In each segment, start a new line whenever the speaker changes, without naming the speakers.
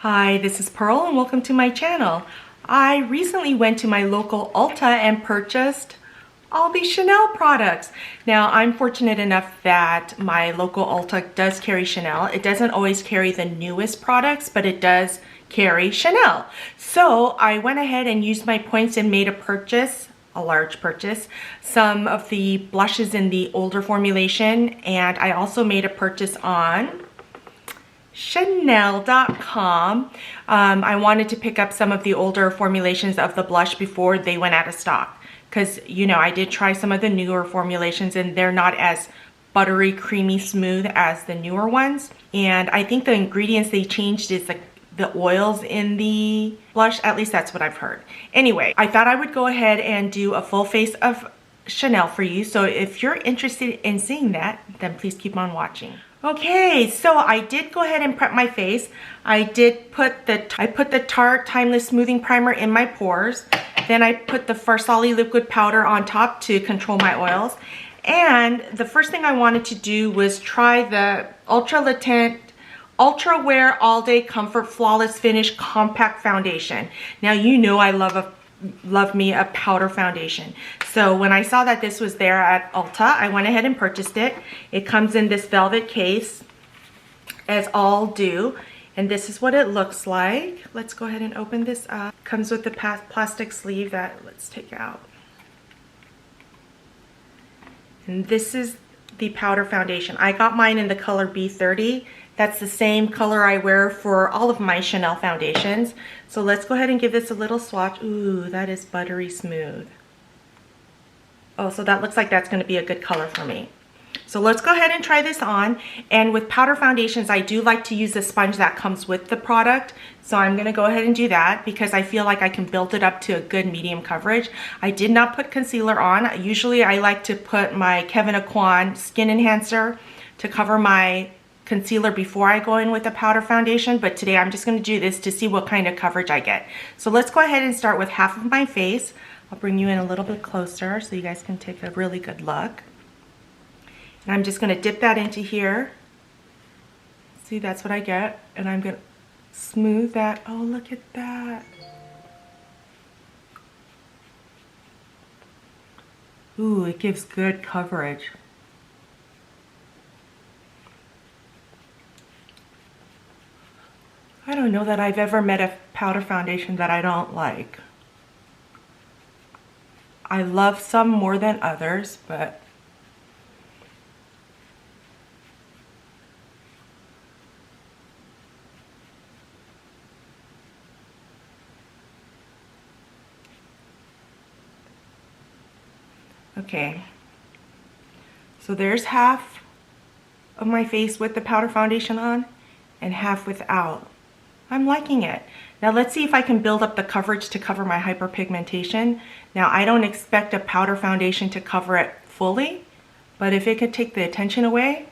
Hi, this is Pearl and welcome to my channel. I recently went to my local Ulta and purchased all these Chanel products. Now, I'm fortunate enough that my local Ulta does carry Chanel. It doesn't always carry the newest products, but it does carry Chanel. So I went ahead and used my points and made a purchase, a large purchase, some of the blushes in the older formulation, and I also made a purchase on Chanel.com. I wanted to pick up some of the older formulations of the blush before they went out of stock, because you know I did try some of the newer formulations and they're not as buttery, creamy, smooth as the newer ones. And I think the ingredients they changed is the oils in the blush. At least that's what I've heard. Anyway, I thought I would go ahead and do a full face of Chanel for you. So if you're interested in seeing that, then please keep on watching. Okay, so I did go ahead and prep my face. I put the Tarte Timeless Smoothing Primer in my pores. Then I put the Farsali liquid powder on top to control my oils. And the first thing I wanted to do was try the Ultra Latent Ultra Wear All Day Comfort Flawless Finish Compact Foundation. Now you know I love me a powder foundation. So when I saw that this was there at Ulta, I went ahead and purchased it. It comes in this velvet case, as all do, and this is what it looks like. Let's go ahead and open this up. Comes with the plastic sleeve that let's take out. And this is the powder foundation. I got mine in the color B30. That's the same color I wear for all of my Chanel foundations. So let's go ahead and give this a little swatch. Ooh, that is buttery smooth. Oh, so that looks like that's going to be a good color for me. So let's go ahead and try this on. And with powder foundations, I do like to use the sponge that comes with the product. So I'm going to go ahead and do that because I feel like I can build it up to a good medium coverage. I did not put concealer on. Usually I like to put my Kevyn Aucoin Skin Enhancer to cover my concealer before I go in with a powder foundation, but today I'm just going to do this to see what kind of coverage I get. So let's go ahead and start with half of my face. I'll bring you in a little bit closer so you guys can take a really good look. And I'm just going to dip that into here. See, that's what I get. And I'm going to smooth that. Oh, look at that. Ooh, it gives good coverage. I don't know that I've ever met a powder foundation that I don't like. I love some more than others, but okay. So there's half of my face with the powder foundation on and half without. I'm liking it. Now let's see if I can build up the coverage to cover my hyperpigmentation. Now I don't expect a powder foundation to cover it fully, but if it could take the attention away,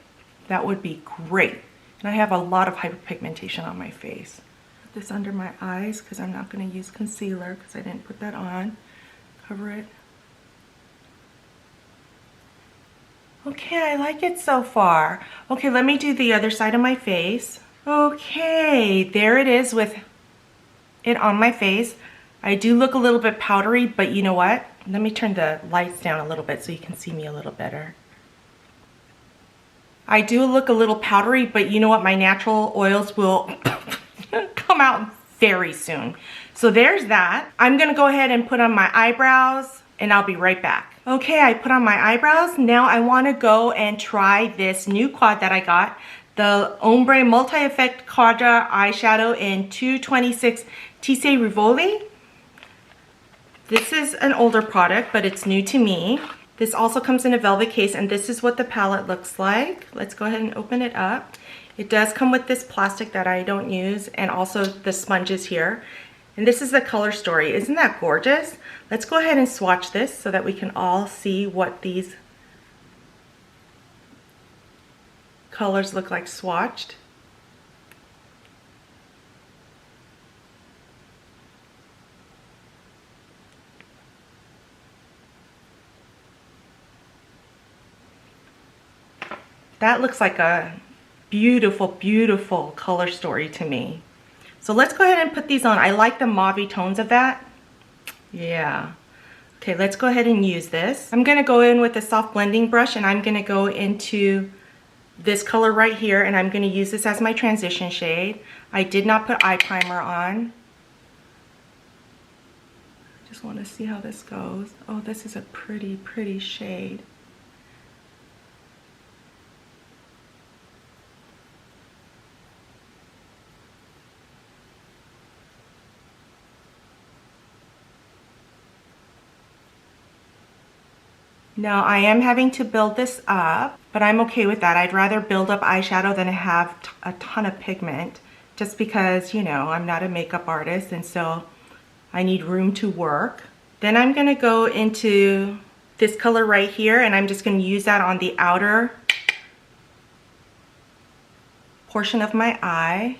that would be great. And I have a lot of hyperpigmentation on my face. Put this under my eyes because I'm not going to use concealer because I didn't put that on. Cover it. Okay, I like it so far. Okay, let me do the other side of my face. Okay, there it is with it on my face. I do look a little bit powdery, but you know what? Let me turn the lights down a little bit so you can see me a little better. I do look a little powdery, but you know what? My natural oils will come out very soon. So there's that. I'm gonna go ahead and put on my eyebrows and I'll be right back. Okay, I put on my eyebrows. Now I wanna go and try this new quad that I got. The Ombre Multi-Effect Quadra Eyeshadow in 226 Tissé Rivoli. This is an older product, but it's new to me. This also comes in a velvet case, and this is what the palette looks like. Let's go ahead and open it up. It does come with this plastic that I don't use, and also the sponges here. And this is the color story. Isn't that gorgeous? Let's go ahead and swatch this so that we can all see what these colors look like swatched. That looks like a beautiful, beautiful color story to me. So let's go ahead and put these on. I like the mauve tones of that. Yeah. Okay, let's go ahead and use this. I'm gonna go in with a soft blending brush and I'm gonna go into this color right here and I'm gonna use this as my transition shade. I did not put eye primer on. Just wanna see how this goes. Oh, this is a pretty, pretty shade. Now I am having to build this up, but I'm okay with that. I'd rather build up eyeshadow than have a ton of pigment, just because, you know, I'm not a makeup artist and so I need room to work. Then I'm gonna go into this color right here and I'm just gonna use that on the outer portion of my eye.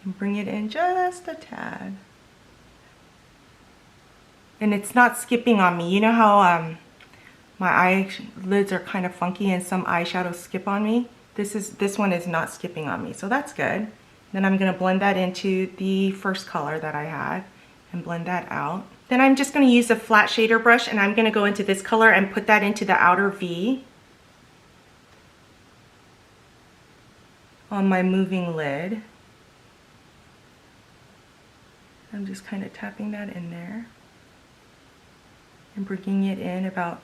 And bring it in just a tad. And it's not skipping on me. You know how my eyelids are kind of funky and some eyeshadows skip on me? This one is not skipping on me, so that's good. Then I'm gonna blend that into the first color that I had and blend that out. Then I'm just gonna use a flat shader brush and I'm gonna go into this color and put that into the outer V on my moving lid. I'm just kind of tapping that in there and bringing it in about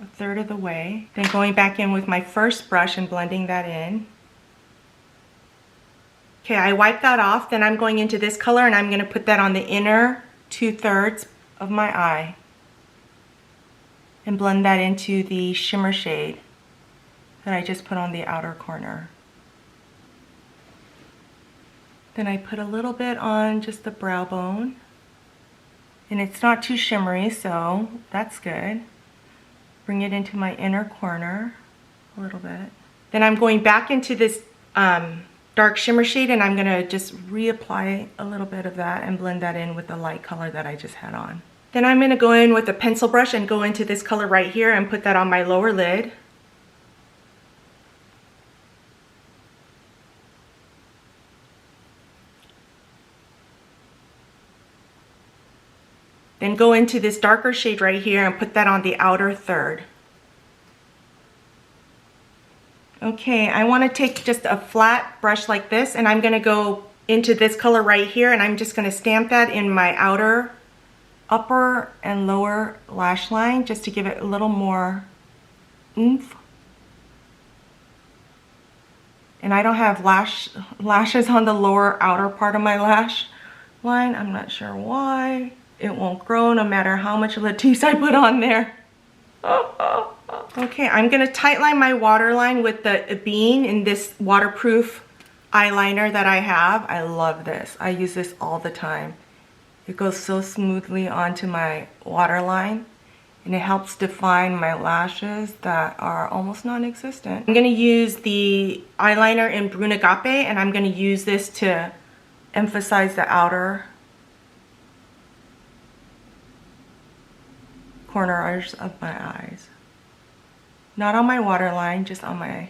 a third of the way. Then going back in with my first brush and blending that in. Okay, I wiped that off. Then I'm going into this color and I'm gonna put that on the inner 2/3 of my eye and blend that into the shimmer shade that I just put on the outer corner. Then I put a little bit on just the brow bone. And it's not too shimmery, so that's good. Bring it into my inner corner a little bit. Then I'm going back into this dark shimmer shade and I'm gonna just reapply a little bit of that and blend that in with the light color that I just had on. Then I'm gonna go in with a pencil brush and go into this color right here and put that on my lower lid. Then go into this darker shade right here and put that on the outer third. Okay, I want to take just a flat brush like this and I'm going to go into this color right here and I'm just going to stamp that in my outer upper and lower lash line just to give it a little more oomph. And I don't have lashes on the lower outer part of my lash line. I'm not sure why. It won't grow no matter how much Latisse I put on there. Okay, I'm gonna tightline my waterline with the Bean in this waterproof eyeliner that I have. I love this. I use this all the time. It goes so smoothly onto my waterline and it helps define my lashes that are almost non-existent. I'm gonna use the eyeliner in Brune Agape and I'm gonna use this to emphasize the outer corners of my eyes. Not on my waterline, just on my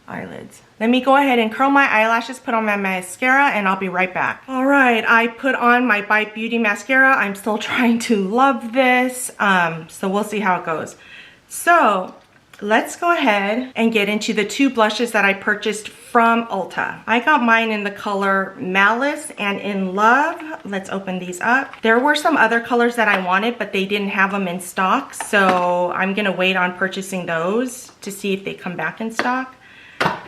eyelids. Let me go ahead and curl my eyelashes, put on my mascara, and I'll be right back. All right, I put on my Bite Beauty mascara. I'm still trying to love this, so we'll see how it goes. So let's go ahead and get into the two blushes that I purchased from Ulta. I got mine in the color Malice and In Love. Let's open these up. There were some other colors that I wanted, but they didn't have them in stock, so I'm gonna wait on purchasing those to see if they come back in stock.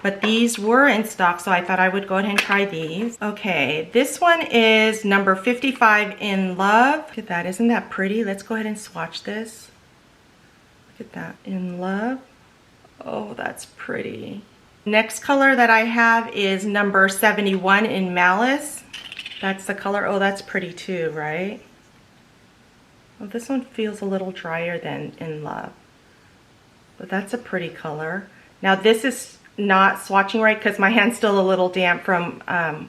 But these were in stock, so I thought I would go ahead and try these. Okay, this one is number 55, In Love. Look at that, isn't that pretty? Let's go ahead and swatch this. Look at that, In Love. Oh, that's pretty. Next color that I have is number 71, In Malice. That's the color. Oh, that's pretty too, right? Well, this one feels a little drier than In Love. But that's a pretty color. Now this is not swatching right because my hand's still a little damp from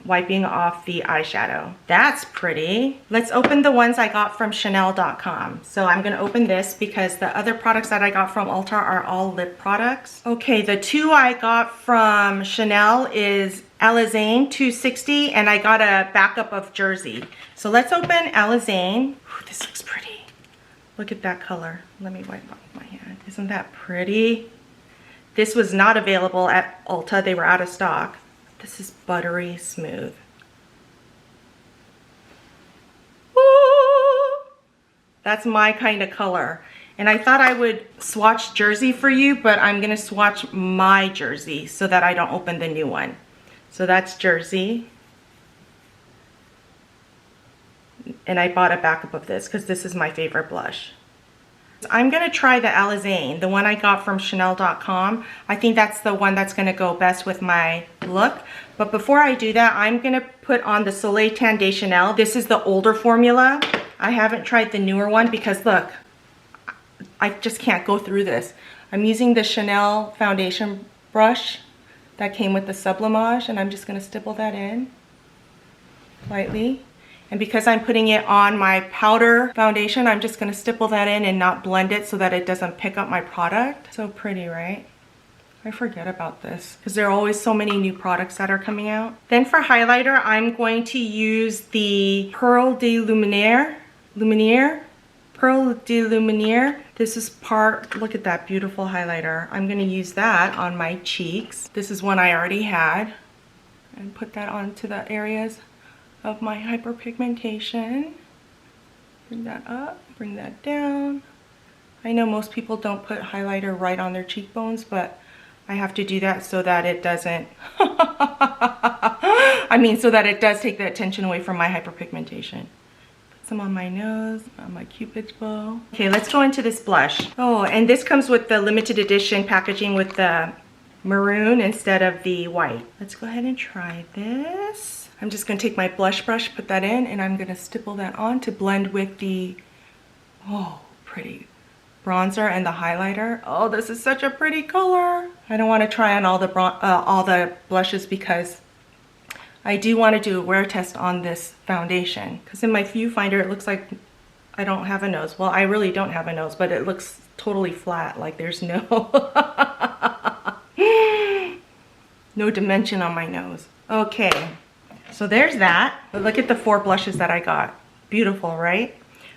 wiping off the eyeshadow. That's pretty. Let's open the ones I got from Chanel.com. So I'm gonna open this because the other products that I got from Ulta are all lip products. Okay, the two I got from Chanel is Alizane 260, and I got a backup of Jersey. So let's open Alizane. Ooh, this looks pretty. Look at that color. Let me wipe off my hand. Isn't that pretty? This was not available at Ulta. They were out of stock. This is buttery smooth. Ooh, that's my kind of color. And I thought I would swatch Jersey for you, but I'm gonna swatch my Jersey so that I don't open the new one. So that's Jersey. And I bought a backup of this because this is my favorite blush. I'm gonna try the Alizane, the one I got from Chanel.com. I think that's the one that's gonna go best with my look. But before I do that, I'm gonna put on the Soleil Tan de Chanel. This is the older formula. I haven't tried the newer one because look, I just can't go through this. I'm using the Chanel foundation brush that came with the sublimage, and I'm just gonna stipple that in lightly. And because I'm putting it on my powder foundation, I'm just gonna stipple that in and not blend it so that it doesn't pick up my product. So pretty, right? I forget about this because there are always so many new products that are coming out. Then for highlighter, I'm going to use the Pearl de Luminaire. Pearl de Luminaire. This is part, look at that beautiful highlighter. I'm gonna use that on my cheeks. This is one I already had. And put that onto the areas of my hyperpigmentation. Bring that up, bring that down. I know most people don't put highlighter right on their cheekbones, but I have to do that so that it doesn't, so that it does take the attention away from my hyperpigmentation. Put some on my nose, on my Cupid's bow. Okay, let's go into this blush. Oh, and this comes with the limited edition packaging with the maroon instead of the white. Let's go ahead and try this. I'm just gonna take my blush brush, put that in, and I'm gonna stipple that on to blend with the, oh, pretty bronzer and the highlighter. Oh, this is such a pretty color. I don't wanna try on all the blushes because I do wanna do a wear test on this foundation. Because in my viewfinder, it looks like I don't have a nose. Well, I really don't have a nose, but it looks totally flat, like there's no, no dimension on my nose. Okay. So there's that. Look at the 4 blushes that I got. Beautiful, right?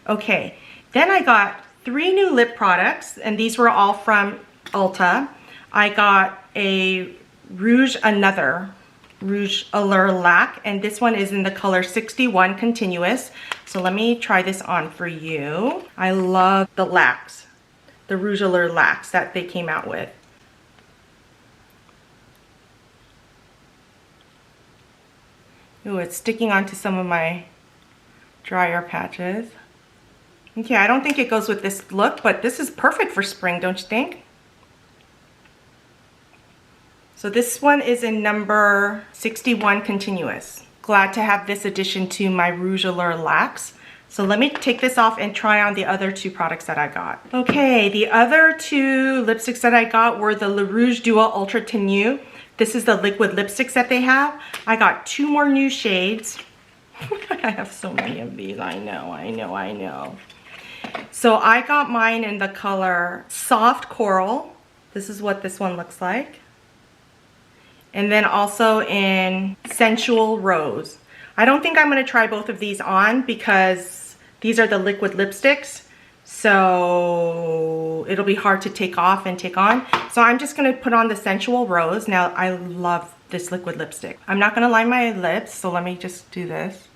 Okay, then I got 3 new lip products, and these were all from Ulta. I got a Rouge Allure Lac, and this one is in the color 61 Continuous. So let me try this on for you. I love the lacs, the Rouge Allure Lacs that they came out with. Ooh, it's sticking onto some of my drier patches. Okay, I don't think it goes with this look, but this is perfect for spring, don't you think? So this one is in number 61 Continuous. Glad to have this addition to my Rouge Allure Lacs. So let me take this off and try on the other 2 products that I got. Okay, the other 2 lipsticks that I got were the Le Rouge Duo Ultra Tenue. This is the liquid lipsticks that they have. I got 2 more new shades. I have so many of these, I know. So I got mine in the color Soft Coral. This is what this one looks like. And then also in Sensual Rose. I don't think I'm gonna try both of these on because these are the liquid lipsticks. So it'll be hard to take off and take on. So I'm just gonna put on the Sensual Rose. Now I love this liquid lipstick. I'm not gonna line my lips, so let me just do this.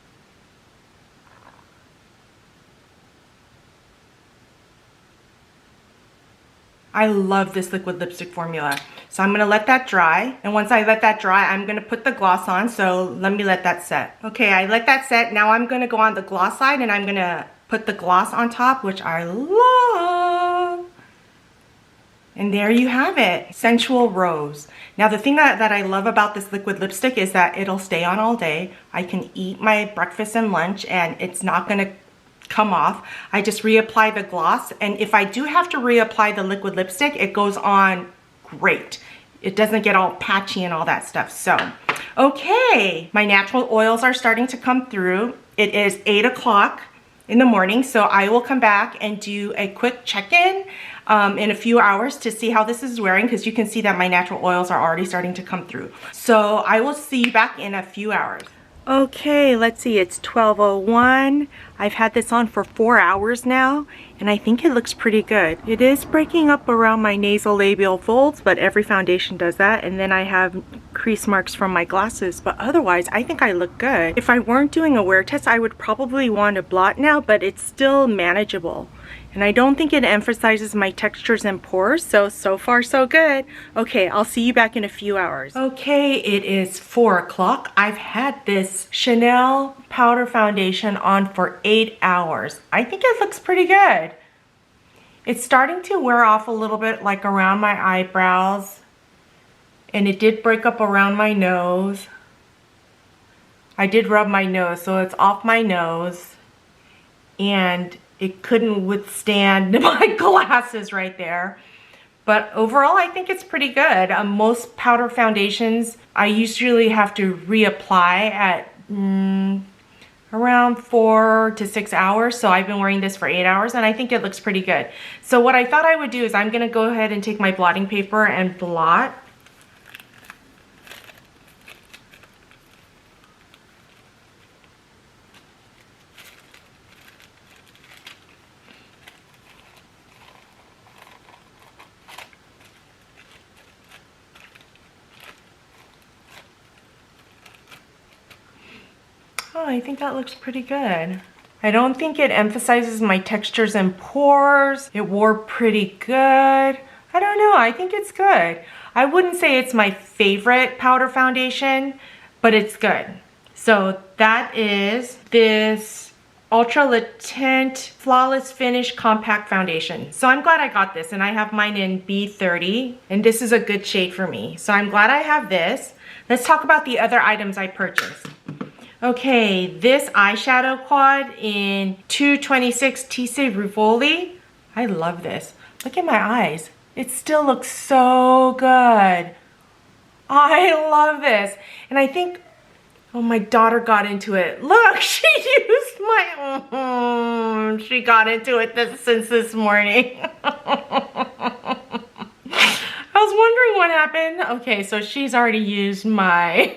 I love this liquid lipstick formula. So I'm gonna let that dry. And once I let that dry, I'm gonna put the gloss on. So let me let that set. Okay, I let that set. Now I'm gonna go on the gloss side and I'm gonna put the gloss on top, which I love. And there you have it, Sensual Rose. Now the thing that I love about this liquid lipstick is that it'll stay on all day. I can eat my breakfast and lunch and it's not gonna come off. I just reapply the gloss, and if I do have to reapply the liquid lipstick, it goes on great. it doesn't get all patchy and all that stuff. So, okay, my natural oils are starting to come through. It is 8 o'clock in the morning, so I will come back and do a quick check-in in a few hours to see how this is wearing, because you can see that my natural oils are already starting to come through. So I will see you back in a few hours. Okay, let's see, it's 12:01. I've had this on for 4 hours now, and I think it looks pretty good. It is breaking up around my nasolabial folds, but every foundation does that. And then I have crease marks from my glasses, but otherwise I think I look good. If I weren't doing a wear test, I would probably want to blot now, but it's still manageable. And I don't think it emphasizes my textures and pores, so far so good. Okay, I'll see you back in a few hours. Okay, it is 4 o'clock. I've had this Chanel powder foundation on for 8 hours. I think it looks pretty good. It's starting to wear off a little bit, like around my eyebrows. And it did break up around my nose. I did rub my nose, so it's off my nose. And it couldn't withstand my glasses right there. But overall, I think it's pretty good. Most powder foundations, I usually have to reapply at around 4 to 6 hours. So I've been wearing this for 8 hours, and I think it looks pretty good. So what I thought I would do is I'm gonna go ahead and take my blotting paper and blot. Oh, I think that looks pretty good. I don't think it emphasizes my textures and pores. It wore pretty good. I don't know, I think it's good. I wouldn't say it's my favorite powder foundation, but it's good. So that is this Ultra Latent Flawless Finish Compact Foundation. So I'm glad I got this, and I have mine in B30, and this is a good shade for me. So I'm glad I have this. Let's talk about the other items I purchased. Okay, this eyeshadow quad in 226 Tisse Rivoli. I love this. Look at my eyes. It still looks so good. I love this. And I think, oh, my daughter got into it. Look, she used my, she got into it since this morning. I was wondering what happened. Okay, so she's already used my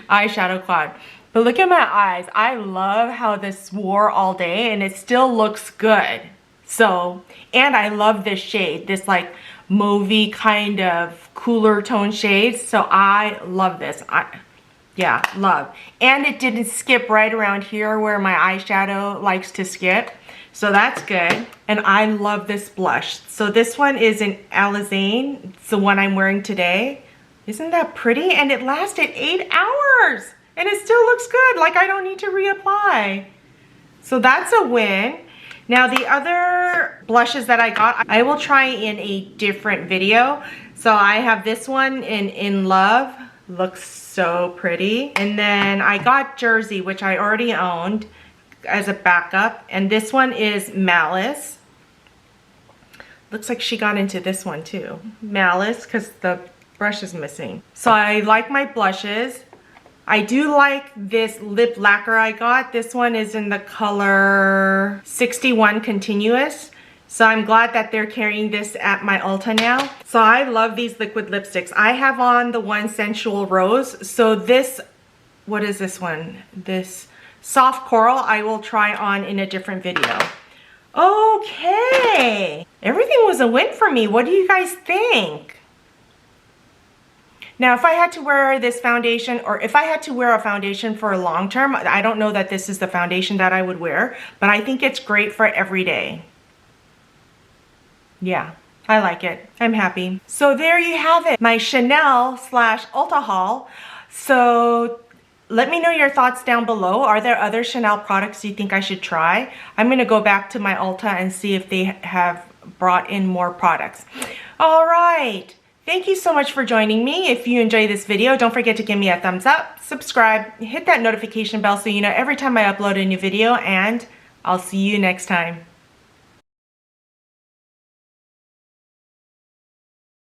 eyeshadow quad. But look at my eyes. I love how this wore all day, and it still looks good. So, and I love this shade, this like mauvey kind of cooler tone shade. So I love this. Yeah, love. And it didn't skip right around here where my eyeshadow likes to skip. So that's good. And I love this blush. So this one is in Alizane. It's the one I'm wearing today. Isn't that pretty? And it lasted 8 hours. And it still looks good, like I don't need to reapply. So that's a win. Now the other blushes that I got, I will try in a different video. So I have this one in Love, looks so pretty. And then I got Jersey, which I already owned as a backup. And this one is Malice. Looks like she got into this one too. Malice, because the brush is missing. So I like my blushes. I do like this lip lacquer I got. This one is in the color 61 Continuous. So I'm glad that they're carrying this at my Ulta now. So I love these liquid lipsticks. I have on the one Sensual Rose. So this, what is this one? This Soft Coral I will try on in a different video. Okay. Everything was a win for me. What do you guys think? Now, if I had to wear this foundation, or if I had to wear a foundation for a long term, I don't know that this is the foundation that I would wear, but I think it's great for every day. Yeah, I like it. I'm happy. So there you have it, my Chanel / Ulta haul. So let me know your thoughts down below. Are there other Chanel products you think I should try? I'm gonna go back to my Ulta and see if they have brought in more products. All right. Thank you so much for joining me. If you enjoyed this video, don't forget to give me a thumbs up, subscribe, hit that notification bell so you know every time I upload a new video, and I'll see you next time.